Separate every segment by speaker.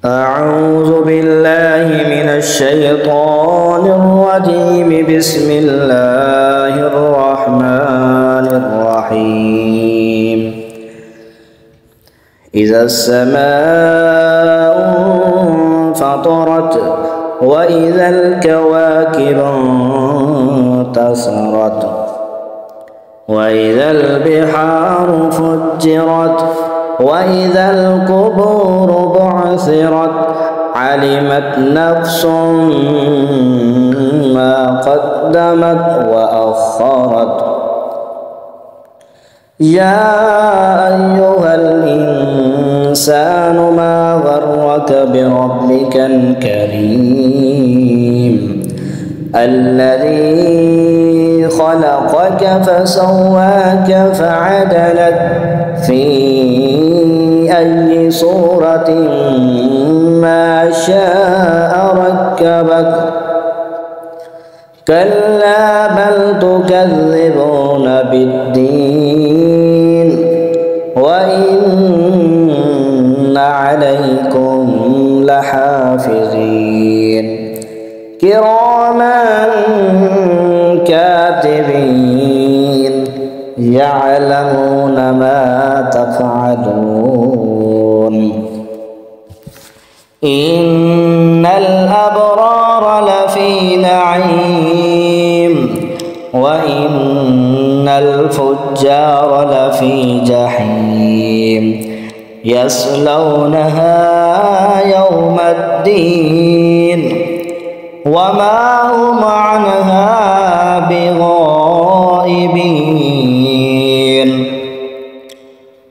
Speaker 1: أعوذ بالله من الشيطان الرجيم. بسم الله الرحمن الرحيم. إذا السماء انفطرت وإذا الكواكب انتثرت وإذا البحار فجرت وإذا القبور بعثرت علمت نفس ما قدمت وأخرت. يا أيها الإنسان ما غرك بربك الكريم الذي خلقك فسواك فعدلك في أي صورة ما شاء ركبك. كلا بل تكذبون بالدين وإن عليكم لحافظين كراما كاتبين يعلمون ما تفعلون. إن الأبرار لفي نعيم وإن الفجار لفي جحيم يصلونها يوم الدين وما هم عنها بغائبين.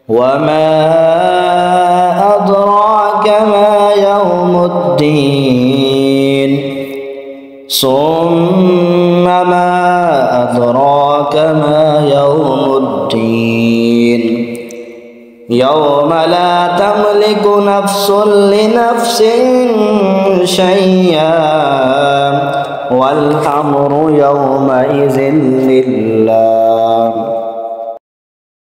Speaker 1: وما أدراك ما يوم الدين ثم ما أدراك ما يوم الدين يوم لا تملك نفس لنفس شيئا والأمر يومئذ لله.